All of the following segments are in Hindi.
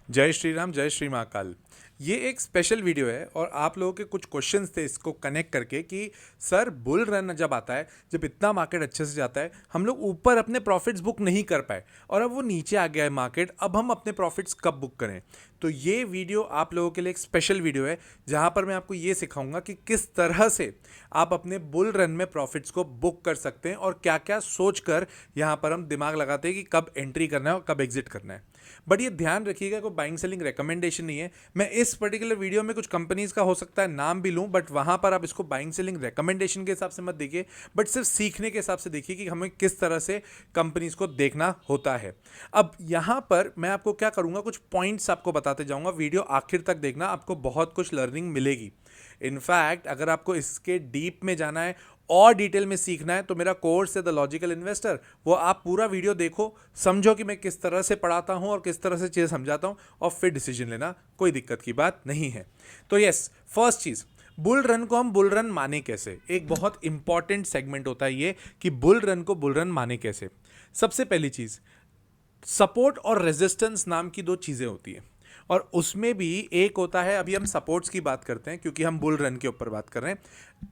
जय श्री राम, जय श्री महाकाल। ये एक स्पेशल वीडियो है और आप लोगों के कुछ क्वेश्चंस थे इसको कनेक्ट करके कि सर बुल रन जब आता है, जब इतना मार्केट अच्छे से जाता है, हम लोग ऊपर अपने प्रॉफिट्स बुक नहीं कर पाए और अब वो नीचे आ गया है मार्केट, अब हम अपने प्रॉफिट्स कब बुक करें। तो ये वीडियो आप लोगों के लिए एक स्पेशल वीडियो है जहाँ पर मैं आपको ये सिखाऊंगा कि किस तरह से आप अपने बुल रन में प्रॉफिट्स को बुक कर सकते हैं और क्या क्या सोच कर यहाँ पर हम दिमाग लगाते हैं कि कब एंट्री करना है और कब एग्जिट करना है। बट ये ध्यान रखिएगा, कोई बाइंग सेलिंग रिकमेंडेशन नहीं है। मैं इस पर्टिकुलर वीडियो में कुछ कंपनीज का हो सकता है नाम भी लूं, बट वहां पर आप इसको बाइंग सेलिंग रिकमेंडेशन के हिसाब से मत देखिए, बट सिर्फ सीखने के हिसाब से देखिए कि हमें किस तरह से कंपनीज को देखना होता है। अब यहां पर मैं आपको क्या करूंगा, कुछ पॉइंट्स आपको बताते जाऊंगा। वीडियो आखिर तक देखना, आपको बहुत कुछ लर्निंग मिलेगी। इनफैक्ट अगर आपको इसके डीप में जाना है और डिटेल में सीखना है तो मेरा कोर्स है द लॉजिकल इन्वेस्टर, वो आप पूरा वीडियो देखो, समझो कि मैं किस तरह से पढ़ाता हूं और किस तरह से चीज़ें समझाता हूं और फिर डिसीजन लेना, कोई दिक्कत की बात नहीं है। तो यस, फर्स्ट चीज़, बुल रन को हम बुल रन माने कैसे। एक बहुत इंपॉर्टेंट सेगमेंट होता है ये कि बुल रन को बुल रन माने कैसे। सबसे पहली चीज़, सपोर्ट और रेजिस्टेंस नाम की दो चीज़ें होती है और उसमें भी एक होता है, अभी हम सपोर्ट्स की बात करते हैं क्योंकि हम बुल रन के ऊपर बात कर रहे हैं।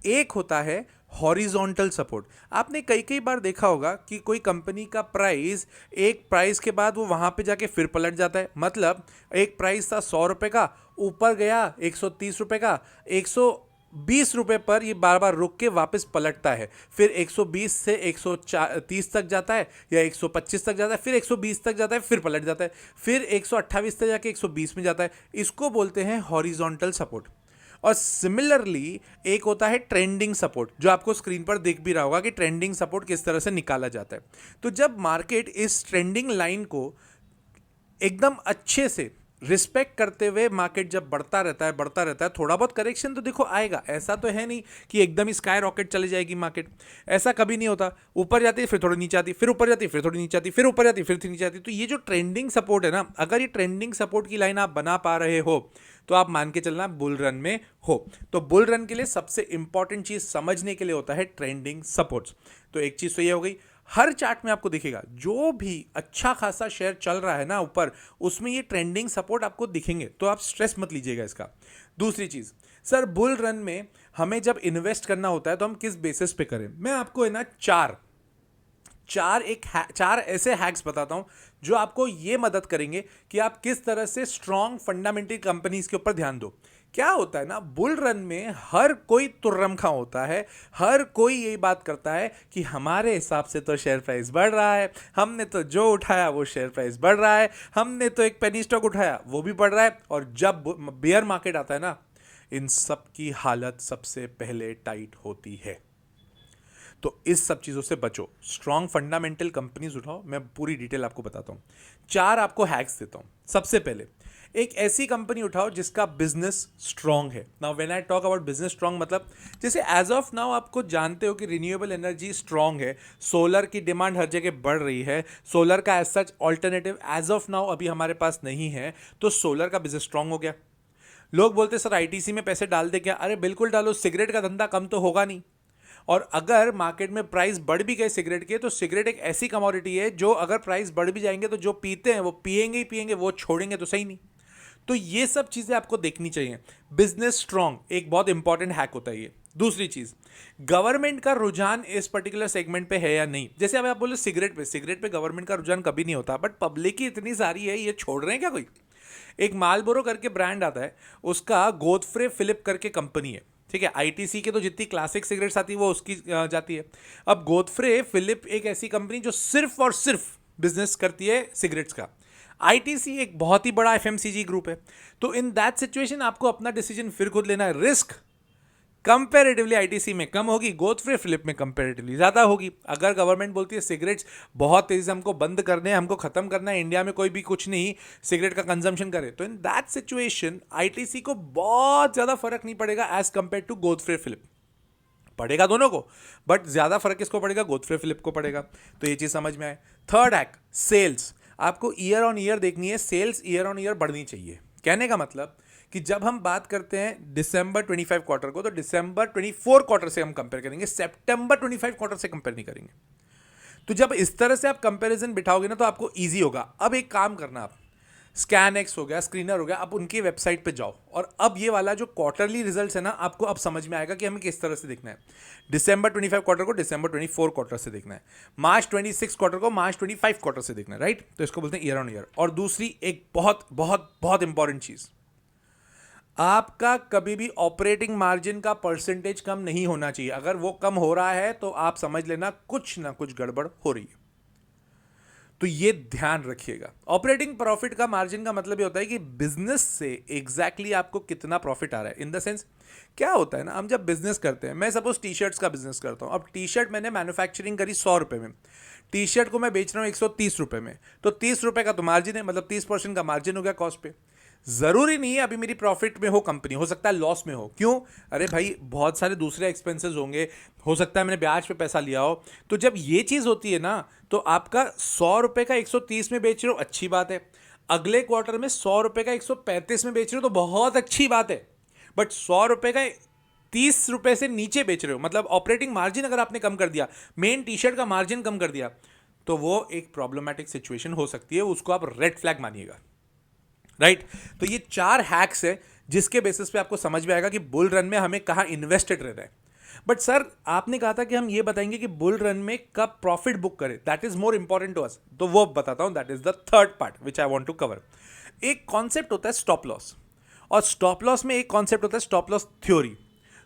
एक होता है हॉरिजॉन्टल सपोर्ट। आपने कई कई बार देखा होगा कि कोई कंपनी का प्राइस, एक प्राइस के बाद वो वहां पे जाके फिर पलट जाता है। मतलब एक प्राइस था 100 रुपए का, ऊपर गया 130 रुपए का, 120 रुपए पर ये बार बार रुक के वापस पलटता है, फिर 120 से 130 तक जाता है या 125 तक जाता है, फिर 120 तक जाता है, फिर पलट जाता है, फिर 128 तक जाके 120 में जाता है। इसको बोलते हैं हॉरिजॉन्टल सपोर्ट। और सिमिलरली एक होता है ट्रेंडिंग सपोर्ट, जो आपको स्क्रीन पर दिख भी रहा होगा कि ट्रेंडिंग सपोर्ट किस तरह से निकाला जाता है। तो जब मार्केट इस ट्रेंडिंग लाइन को एकदम अच्छे से रिस्पेक्ट करते हुए मार्केट जब बढ़ता रहता है, थोड़ा बहुत करेक्शन तो देखो आएगा, ऐसा तो है नहीं कि एकदम ही स्काई रॉकेट चले जाएगी मार्केट, ऐसा कभी नहीं होता। ऊपर जाती है फिर थोड़ी नीचे आती, फिर ऊपर जाती फिर थोड़ी नीचे आती, फिर ऊपर जाती फिर नीचे आती। तो ये जो ट्रेंडिंग सपोर्ट है ना, अगर ये ट्रेंडिंग सपोर्ट की लाइन आप बना पा रहे हो तो आप मान के चलना बुल रन में हो। तो बुल रन के लिए सबसे इंपॉर्टेंट चीज समझने के लिए होता है ट्रेंडिंग सपोर्ट्स। तो एक चीज तो ये हो गई, हर चार्ट में आपको दिखेगा जो भी अच्छा खासा शेयर चल रहा है ना ऊपर, उसमें ये ट्रेंडिंग सपोर्ट आपको दिखेंगे, तो आप स्ट्रेस मत लीजिएगा इसका। दूसरी चीज, सर बुल रन में हमें जब इन्वेस्ट करना होता है तो हम किस बेसिस पे करें। मैं आपको है ना चार ऐसे हैक्स बताता हूं जो आपको ये मदद करेंगे कि आप किस तरह से स्ट्रॉन्ग फंडामेंटल कंपनीज के ऊपर ध्यान दो। क्या होता है ना, बुल रन में हर कोई तुर्रमखा होता है, हर कोई यही बात करता है कि हमारे हिसाब से तो शेयर प्राइस बढ़ रहा है, हमने तो जो उठाया वो शेयर प्राइस बढ़ रहा है, हमने तो एक पेनी स्टॉक उठाया वो भी बढ़ रहा है। और जब बेयर मार्केट आता है ना, इन सब की हालत सबसे पहले टाइट होती है। तो इस सब चीज़ों से बचो, स्ट्रॉन्ग फंडामेंटल कंपनीज उठाओ। मैं पूरी डिटेल आपको बताता हूँ, चार आपको हैक्स देता हूँ। सबसे पहले, एक ऐसी कंपनी उठाओ जिसका बिजनेस स्ट्रांग है। Now when I talk about business strong, मतलब जैसे एज ऑफ नाउ आपको जानते हो कि रिन्यूएबल एनर्जी स्ट्रांग है, सोलर की डिमांड हर जगह बढ़ रही है, सोलर का as such alternative as of now अभी हमारे पास नहीं है, तो सोलर का बिजनेस स्ट्रांग हो गया। लोग बोलते सर आईटीसी में पैसे डाल दे क्या, अरे बिल्कुल डालो, सिगरेट का धंधा कम तो होगा नहीं। और अगर मार्केट में प्राइस बढ़ भी गए सिगरेट के, तो सिगरेट एक ऐसी कमोडिटी है जो अगर प्राइस बढ़ भी जाएंगे तो जो पीते हैं वो पिएंगे ही पिएंगे, वो छोड़ेंगे तो सही नहीं। तो ये सब चीजें आपको देखनी चाहिए। बिजनेस स्ट्रांग एक बहुत इंपॉर्टेंट हैक होता है ये। दूसरी चीज, गवर्नमेंट का रुझान इस पर्टिकुलर सेगमेंट पे है या नहीं। जैसे अब आप बोले सिगरेट पे गवर्नमेंट का रुझान कभी नहीं होता, बट पब्लिक ही इतनी सारी है, ये छोड़ रहे हैं क्या कोई। एक मालबोरो करके ब्रांड आता है, उसका गोदफ्रे फिलिप करके कंपनी है, ठीक है। आईटीसी के तो जितनी क्लासिक सिगरेट्स आती है वो उसकी जाती है। अब गोदफ्रे फिलिप एक ऐसी कंपनी जो सिर्फ और सिर्फ बिजनेस करती है सिगरेट्स का। आईटीसी एक बहुत ही बड़ा एफएमसीजी ग्रुप है। तो इन दैट सिचुएशन आपको अपना डिसीजन फिर खुद लेना है। रिस्क कंपैरेटिवली आईटीसी में कम होगी, गोदफ्रे फिलिप में कंपैरेटिवली ज्यादा होगी। अगर गवर्नमेंट बोलती है सिगरेट्स बहुत तेजी से हमको बंद करने हैं, हमको खत्म करना है, इंडिया में कोई भी कुछ नहीं सिगरेट का कंजम्पशन करे, तो इन दैट सिचुएशन आईटीसी को बहुत ज्यादा फर्क नहीं पड़ेगा एज कंपेयर टू गोदफ्रे फिलिप। पड़ेगा दोनों को, बट ज्यादा फर्क किसको पड़ेगा, गोदफ्रे फिलिप को पड़ेगा। तो ये चीज समझ में आए। Third hack, sales. आपको ईयर ऑन ईयर देखनी है, सेल्स ईयर ऑन ईयर बढ़नी चाहिए। कहने का मतलब कि जब हम बात करते हैं दिसंबर 25 क्वार्टर को, तो दिसंबर 24 क्वार्टर से हम कंपेयर करेंगे, सितंबर 25 क्वार्टर से कंपेयर नहीं करेंगे। तो जब इस तरह से आप कंपैरिजन बिठाओगे ना, तो आपको इजी होगा। अब एक काम करना, आप स्कैन एक्स हो गया, स्क्रीनर हो गया, आप उनकी वेबसाइट पे जाओ और अब ये वाला जो क्वार्टरली रिजल्ट्स है ना, आपको अब समझ में आएगा कि हमें किस तरह से देखना है। दिसंबर 25 क्वार्टर को दिसंबर 24 क्वार्टर से देखना है, मार्च 26 क्वार्टर को मार्च 25 क्वार्टर से देखना है, राइट। तो इसको बोलते हैं ईयर ऑन ईयर। और दूसरी एक बहुत बहुत बहुत इंपॉर्टेंट चीज, आपका कभी भी ऑपरेटिंग मार्जिन का परसेंटेज कम नहीं होना चाहिए। अगर वो कम हो रहा है तो आप समझ लेना कुछ ना कुछ गड़बड़ हो रही है। तो ये ध्यान रखिएगा। ऑपरेटिंग प्रॉफिट का मार्जिन का मतलब ये होता है कि बिजनेस से एग्जैक्टली आपको कितना प्रॉफिट आ रहा है। इन द सेंस क्या होता है ना, हम जब बिजनेस करते हैं, मैं सपोज टी शर्ट्स का बिजनेस करता हूं। अब टी शर्ट मैंने मैन्युफैक्चरिंग करी 100 रुपए में, टी शर्ट को मैं बेच रहा हूं 130 रुपए में, तो 30 रुपए का तो मार्जिन है, मतलब 30% का मार्जिन हो गया कॉस्ट पे। जरूरी नहीं है अभी मेरी प्रॉफिट में हो कंपनी, हो सकता है लॉस में हो। क्यों? अरे भाई बहुत सारे दूसरे एक्सपेंसेस होंगे, हो सकता है मैंने ब्याज पे पैसा लिया हो। तो जब ये चीज होती है ना, तो आपका 100 रुपए का 130 में बेच रहे हो, अच्छी बात है। अगले क्वार्टर में 100 रुपए का 135 में बेच रहे हो, तो बहुत अच्छी बात है। बट 100 रुपए का 30 रुपए से नीचे बेच रहे हो, मतलब ऑपरेटिंग मार्जिन अगर आपने कम कर दिया, मेन टी शर्ट का मार्जिन कम कर दिया, तो वो एक प्रॉब्लमैटिक सिचुएशन हो सकती है। उसको आप रेड फ्लैग मानिएगा, राइट। तो ये 4 हैक्स है जिसके बेसिस पे आपको समझ में आएगा कि बुल रन में हमें कहाँ इन्वेस्टेड रहना है। बट सर आपने कहा था कि हम ये बताएंगे कि बुल रन में कब प्रॉफिट बुक करें, that is more important to us. तो वो बताता हूं, that is the third part which I want to cover. एक कॉन्सेप्ट होता है स्टॉप लॉस, और स्टॉप लॉस में एक कॉन्सेप्ट होता है stop loss theory.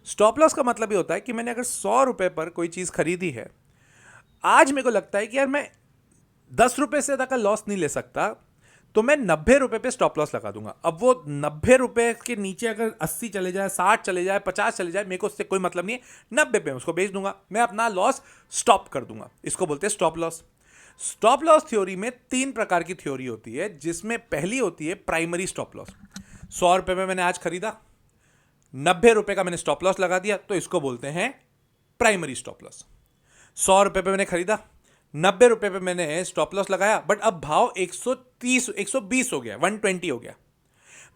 Stop loss का मतलब ये होता है कि मैंने अगर 100 रुपए पर कोई चीज खरीदी है, आज मेरे को लगता है कि यार मैं 10 रुपए से ज्यादा का लॉस नहीं ले सकता, तो मैं 90 रुपए पे स्टॉप लॉस लगा दूंगा। अब वो 90 रुपए के नीचे अगर 80 चले जाए, 60 चले जाए, 50 चले जाए, मेरे को उससे कोई मतलब नहीं है, 90 पे उसको बेच दूंगा, मैं अपना लॉस स्टॉप कर दूंगा। इसको बोलते हैं stop loss. Stop loss theory में 3 प्रकार की थ्योरी होती है, जिसमें पहली होती है प्राइमरी स्टॉप लॉस। 100 रुपए में मैंने आज खरीदा, 90 रुपए का मैंने स्टॉप लॉस लगा दिया, तो इसको बोलते हैं प्राइमरी स्टॉप लॉस। 100 रुपए पे मैंने खरीदा, 90 रुपए पे मैंने स्टॉप लॉस लगाया, बट अब भाव 130 120 हो गया, 120 हो गया,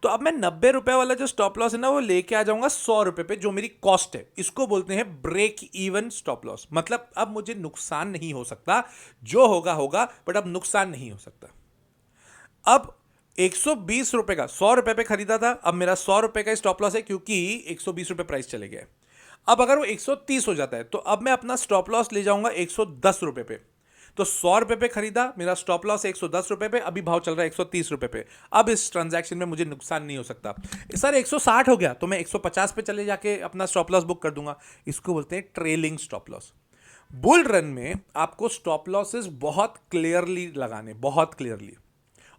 तो अब मैं 90 रुपए वाला जो स्टॉप लॉस है ना, वो लेके आ जाऊंगा 100 रुपए पे, जो मेरी कॉस्ट है। इसको बोलते हैं ब्रेक इवन स्टॉप लॉस। मतलब अब मुझे नुकसान नहीं हो सकता, जो होगा होगा, बट अब नुकसान नहीं हो सकता। अब 120 रुपए का 100 रुपए पे खरीदा था, अब मेरा 100 रुपए का स्टॉप लॉस है, क्योंकि 120 रुपए प्राइस चले गए। अब अगर वो 130 हो जाता है, तो अब मैं अपना स्टॉप लॉस ले जाऊंगा 110 रुपए पे। तो 100 रुपए पे खरीदा, मेरा स्टॉप लॉस है 110 रुपए पे, अभी भाव चल रहा है 130 रुपए पे। अब इस ट्रांजैक्शन में मुझे नुकसान नहीं हो सकता। सर 160 हो गया, तो मैं 150 पे चले जाके अपना स्टॉप लॉस बुक कर दूंगा। इसको बोलते हैं trailing stop loss. Bull run में आपको स्टॉप लॉसेस बहुत क्लियरली लगाने, बहुत क्लियरली,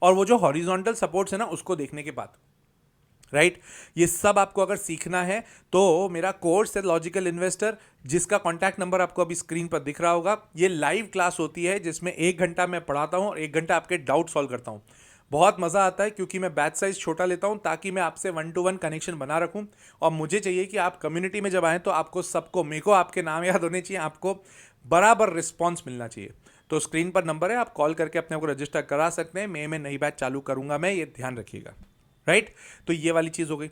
और वो जो हॉरिजॉन्टल सपोर्ट्स है ना, उसको देखने के बाद, राइट। ये सब आपको अगर सीखना है तो मेरा कोर्स है लॉजिकल इन्वेस्टर, जिसका कॉन्टैक्ट नंबर आपको अभी स्क्रीन पर दिख रहा होगा। ये लाइव क्लास होती है जिसमें 1 घंटा मैं पढ़ाता हूं और 1 घंटा आपके डाउट सॉल्व करता हूं। बहुत मजा आता है, क्योंकि मैं बैच साइज छोटा लेता हूं ताकि मैं आपसे 1-to-1 कनेक्शन बना रखूं। और मुझे चाहिए कि आप कम्युनिटी में जब आए तो आपको सबको, मेरे को आपके नाम याद होने चाहिए, आपको बराबर रिस्पॉन्स मिलना चाहिए। तो स्क्रीन पर नंबर है, आप कॉल करके अपने को रजिस्टर करा सकते हैं। मई में नई बैच चालू करूंगा मैं, ये ध्यान रखिएगा, राइट। तो ये वाली चीज हो गई।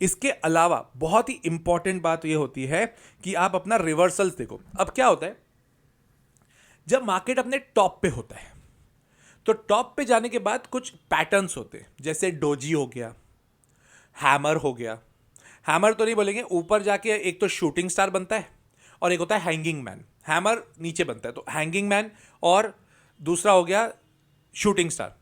इसके अलावा बहुत ही इंपॉर्टेंट बात ये होती है कि आप अपना रिवर्सल्स देखो। अब क्या होता है, जब मार्केट अपने टॉप पे होता है, तो टॉप पे जाने के बाद कुछ पैटर्न्स होते हैं, जैसे डोजी हो गया, हैमर हो गया। हैमर तो नहीं बोलेंगे, ऊपर जाके एक तो शूटिंग स्टार बनता है और एक होता है हैंगिंग मैन। हैमर नीचे बनता है, तो हैंगिंग मैन, और दूसरा हो गया शूटिंग स्टार,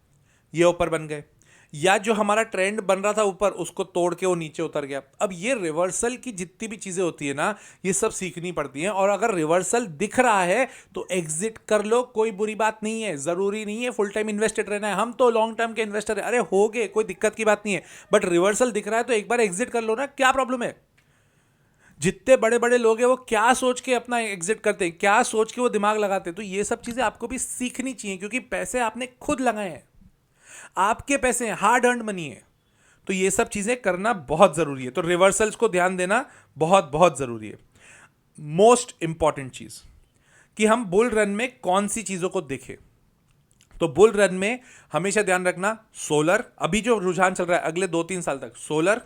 ये ऊपर बन गए। या जो हमारा ट्रेंड बन रहा था ऊपर, उसको तोड़ के वो नीचे उतर गया। अब ये रिवर्सल की जितनी भी चीजें होती है ना, ये सब सीखनी पड़ती हैं। और अगर रिवर्सल दिख रहा है तो एग्जिट कर लो, कोई बुरी बात नहीं है। जरूरी नहीं है फुल टाइम इन्वेस्टेड रहना है, हम तो लॉन्ग टर्म के इन्वेस्टर है, अरे हो गए, कोई दिक्कत की बात नहीं है। बट रिवर्सल दिख रहा है तो एक बार एग्जिट कर लो ना, क्या प्रॉब्लम है। जितने बड़े बड़े लोग हैं वो क्या सोच के अपना एग्जिट करते हैं, क्या सोच के वो दिमाग लगाते हैं। तो ये सब चीजें आपको भी सीखनी चाहिए, क्योंकि पैसे आपने खुद लगाए हैं, आपके पैसे हैं, हार्ड अर्न मनी है। तो ये सब चीजें करना बहुत जरूरी है। तो रिवर्सल्स को ध्यान देना बहुत बहुत जरूरी है। मोस्ट इंपॉर्टेंट चीज कि हम बुल रन में कौन सी चीजों को देखें। तो बुल रन में हमेशा ध्यान रखना, सोलर, अभी जो रुझान चल रहा है अगले 2-3 साल तक, सोलर,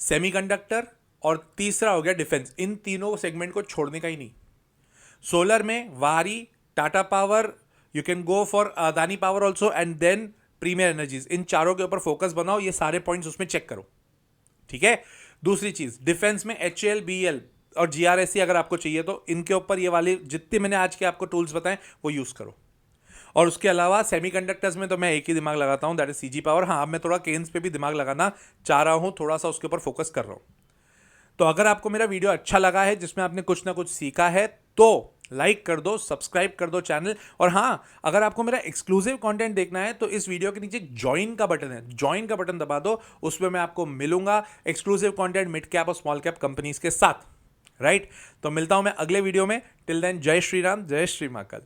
सेमीकंडक्टर, और तीसरा हो गया डिफेंस। इन तीनों सेगमेंट को छोड़ने का ही नहीं। सोलर में Waaree, Tata Power, you can go for Adani Power also, and then Premier Energies, इन चारों के ऊपर फोकस बनाओ, ये सारे पॉइंट्स उसमें चेक करो, ठीक है। दूसरी चीज, डिफेंस में HAL, BEL और GRSE अगर आपको चाहिए तो इनके ऊपर ये वाले जितने मैंने आज के आपको टूल्स बताए वो यूज करो। और उसके अलावा सेमीकंडक्टर्स में तो मैं एक ही दिमाग लगाता हूं, दैट इज CG पावर। हाँ, अब मैं थोड़ा केन्स पे भी दिमाग लगाना चाह रहा हूं, थोड़ा सा उसके ऊपर फोकस कर रहा हूं। तो अगर आपको मेरा वीडियो अच्छा लगा है, जिसमें आपने कुछ ना कुछ सीखा है, तो लाइक कर दो, सब्सक्राइब कर दो चैनल। और हाँ, अगर आपको मेरा एक्सक्लूसिव कंटेंट देखना है तो इस वीडियो के नीचे ज्वाइन का बटन है, ज्वाइन का बटन दबा दो, उसमें मैं आपको मिलूंगा एक्सक्लूसिव कंटेंट मिड कैप और स्मॉल कैप कंपनीज के साथ, राइट। तो मिलता हूं मैं अगले वीडियो में। टिल देन, जय श्री राम, जय श्री महाकाल।